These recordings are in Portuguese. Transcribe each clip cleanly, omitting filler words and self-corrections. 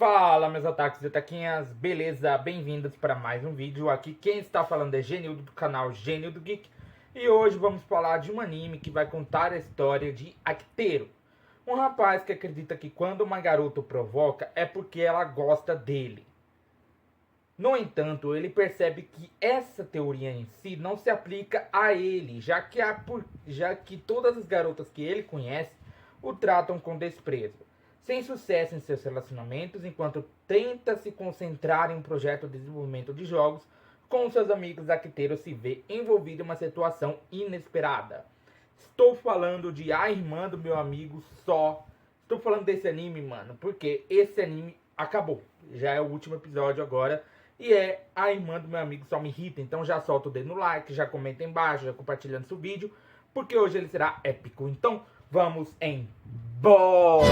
Fala, meus ataques e ataquinhas, beleza? Bem-vindos para mais um vídeo. Aqui quem está falando é Genildo do canal Genildo Geek. E hoje vamos falar de um anime que vai contar a história de Akiteru, um rapaz que acredita que quando uma garota o provoca é porque ela gosta dele. No entanto, ele percebe que essa teoria em si não se aplica a ele, já que todas as garotas que ele conhece o tratam com desprezo. Sem sucesso em seus relacionamentos, enquanto tenta se concentrar em um projeto de desenvolvimento de jogos, com seus amigos, Akiteru se vê envolvido em uma situação inesperada. Estou falando de A Irmã do Meu Amigo Só. Estou falando desse anime, mano, porque esse anime acabou. Já é o último episódio agora. E é A Irmã do Meu Amigo Só Me Irrita. Então já solta o dedo no like, já comenta aí embaixo, já compartilhando esse vídeo, porque hoje ele será épico. Então vamos embora!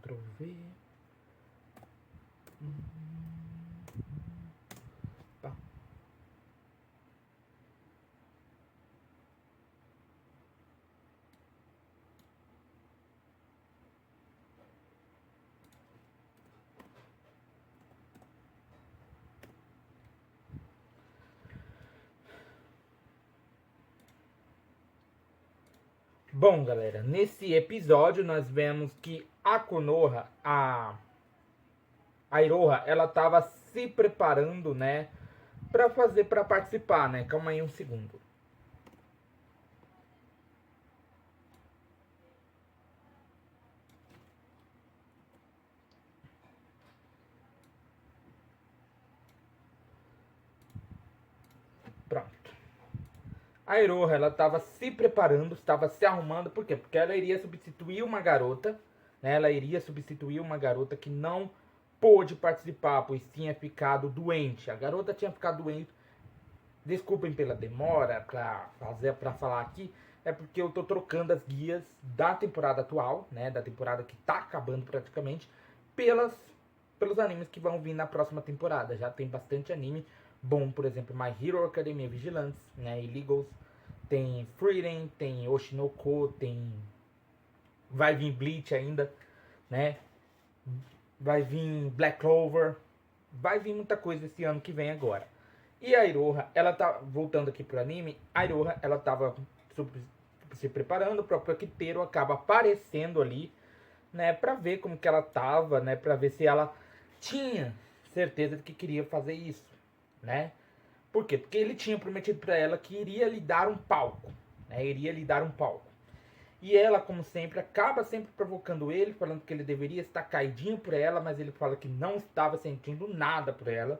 Ctrl V. Pá. Bom, galera, nesse episódio nós vemos que a Konoha, a Iroha, ela tava se preparando, né, para participar, né? Calma aí um segundo. Pronto. A Iroha, ela estava se preparando, estava se arrumando, por quê? Porque ela iria substituir uma garota, né? Ela iria substituir uma garota que não pôde participar, pois tinha ficado doente. A garota tinha ficado doente. Desculpem pela demora para falar aqui, é porque eu tô trocando as guias da temporada atual, né? Da temporada que tá acabando praticamente, pelos animes que vão vir na próxima temporada. Já tem bastante anime bom, por exemplo, My Hero Academia Vigilantes, né? Illegals, tem Freedom, tem Oshinoko, tem... vai vir Bleach ainda, né? Vai vir Black Clover, vai vir muita coisa esse ano que vem agora. E a Iroha, ela tá voltando aqui pro anime, a Iroha, ela tava se preparando, o próprio Akiteru acaba aparecendo ali, né, pra ver como que ela tava, né, pra ver se ela tinha certeza de que queria fazer isso, né? Por quê? Porque ele tinha prometido pra ela que iria lhe dar um palco, né, iria lhe dar um palco. E ela, como sempre, acaba sempre provocando ele, falando que ele deveria estar caidinho por ela, mas ele fala que não estava sentindo nada por ela.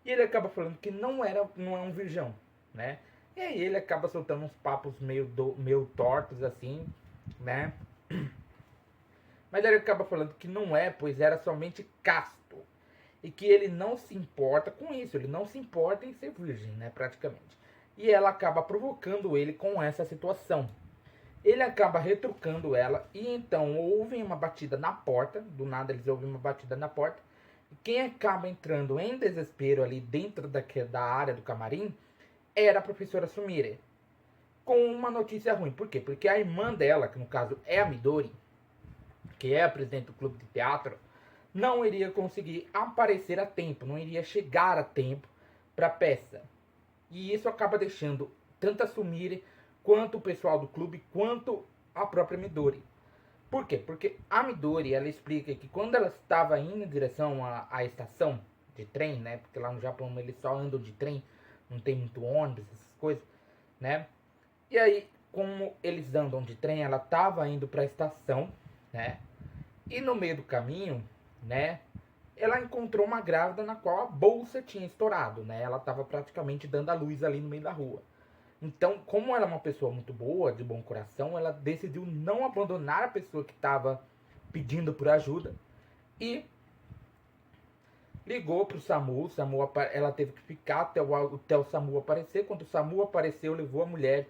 E ele acaba falando que não é um virgão, né? E aí ele acaba soltando uns papos meio tortos, assim, né? Mas ele acaba falando que não é, pois era somente casto. E que ele não se importa com isso, ele não se importa em ser virgem, né? Praticamente. E ela acaba provocando ele com essa situação. Ele acaba retrucando ela e então ouvem uma batida na porta. Do nada eles ouvem uma batida na porta. E quem acaba entrando em desespero ali dentro da área do camarim era a professora Sumire. Com uma notícia ruim. Por quê? Porque a irmã dela, que no caso é a Midori, que é a presidente do clube de teatro, não iria conseguir aparecer a tempo, não iria chegar a tempo para a peça. E isso acaba deixando tanto a Sumire quanto o pessoal do clube, quanto a própria Midori. Por quê? Porque a Midori, ela explica que quando ela estava indo em direção à estação de trem, né? Porque lá no Japão eles só andam de trem, não tem muito ônibus, essas coisas, né? E aí, como eles andam de trem, ela estava indo para a estação, né? E no meio do caminho, né? Ela encontrou uma grávida na qual a bolsa tinha estourado, né? Ela estava praticamente dando a luz ali no meio da rua. Então, como ela é uma pessoa muito boa, de bom coração, ela decidiu não abandonar a pessoa que estava pedindo por ajuda e ligou para o SAMU. Ela teve que ficar até o SAMU aparecer. Quando o SAMU apareceu, levou a mulher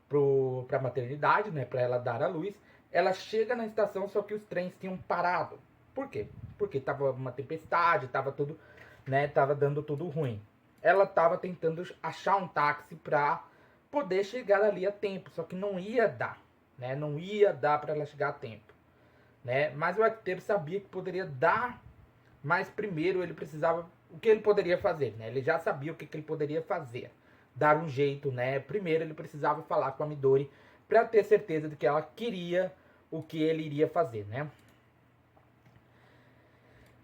para a maternidade, né, para ela dar a luz. Ela chega na estação, só que os trens tinham parado. Por quê? Porque estava uma tempestade, estava tudo, né, tava dando tudo ruim. ela estava tentando achar um táxi para poder chegar ali a tempo, só que não ia dar, né? Não ia dar para ela chegar a tempo, né? Mas o arquiteiro sabia que poderia dar, mas primeiro ele precisava, o que ele poderia fazer, né? Ele já sabia o que ele poderia fazer, dar um jeito, né? Primeiro ele precisava falar com a Midori para ter certeza de que ela queria o que ele iria fazer, né?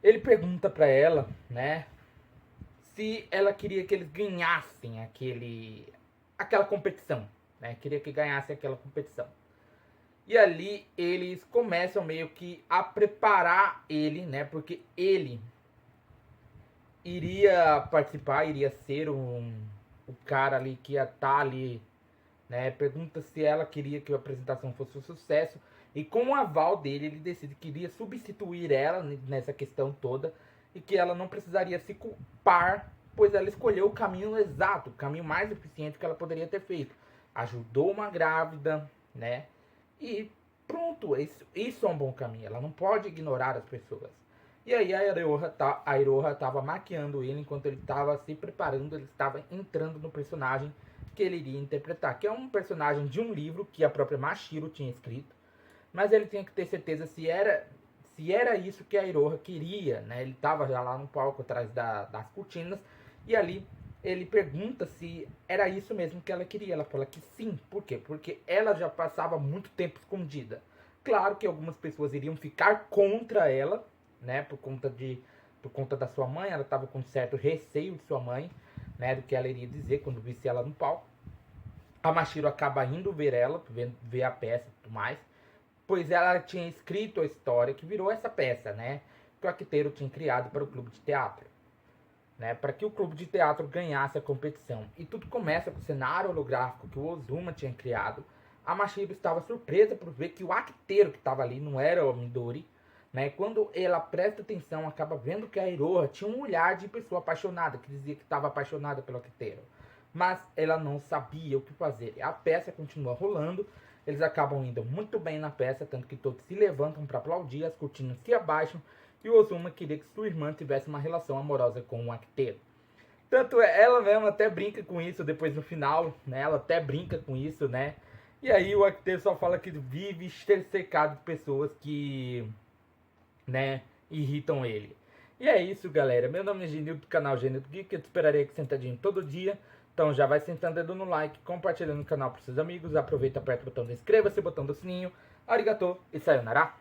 Ele pergunta para ela, né, se ela queria que eles ganhassem aquela competição, né? Queria que ganhassem aquela competição. E ali eles começam meio que a preparar ele, né? Porque ele iria participar, iria ser o cara ali que ia estar ali, né? Pergunta se ela queria que a apresentação fosse um sucesso. E com o aval dele, ele decide que iria substituir ela nessa questão toda. E que ela não precisaria se culpar, pois ela escolheu o caminho exato, o caminho mais eficiente que ela poderia ter feito. Ajudou uma grávida, né? E pronto, isso é um bom caminho. Ela não pode ignorar as pessoas. E aí a Iroha estava maquiando ele enquanto ele estava se preparando, ele estava entrando no personagem que ele iria interpretar, que é um personagem de um livro que a própria Mashiro tinha escrito, mas ele tinha que ter certeza se era isso que a Iroha queria, né? Ele estava já lá no palco atrás das cortinas e ali ele pergunta se era isso mesmo que ela queria. Ela fala que sim. Por quê? Porque ela já passava muito tempo escondida. Claro que algumas pessoas iriam ficar contra ela, né? Por conta da sua mãe. Ela estava com certo receio de sua mãe, né? Do que ela iria dizer quando visse ela no palco. A Mashiro acaba indo ver ela, ver a peça e tudo mais, pois ela tinha escrito a história que virou essa peça, né? Que o arquiteiro tinha criado para o clube de teatro, né? Para que o clube de teatro ganhasse a competição. E tudo começa com o cenário holográfico que o Ozuma tinha criado. A Mashiro estava surpresa por ver que o arquiteiro que estava ali não era o Midori, né? Quando ela presta atenção, acaba vendo que a Iroha tinha um olhar de pessoa apaixonada, que dizia que estava apaixonada pelo arquiteiro. Mas ela não sabia o que fazer. A peça continua rolando, eles acabam indo muito bem na peça, tanto que todos se levantam para aplaudir, as cortinas se abaixam, e o Ozuma queria que sua irmã tivesse uma relação amorosa com o arquiteiro. Tanto ela mesma até brinca com isso depois no final, né? Ela até brinca com isso, né? E aí o arquiteiro só fala que vive cercado de pessoas que, né, irritam ele. E é isso, galera. Meu nome é Genil do canal Genil do Geek. Eu te esperarei aqui sentadinho todo dia. Então já vai sentando dedo no like, compartilhando o canal para seus amigos. Aproveita, aperta o botão de inscreva-se, botão do sininho. Arigatou e sayonara.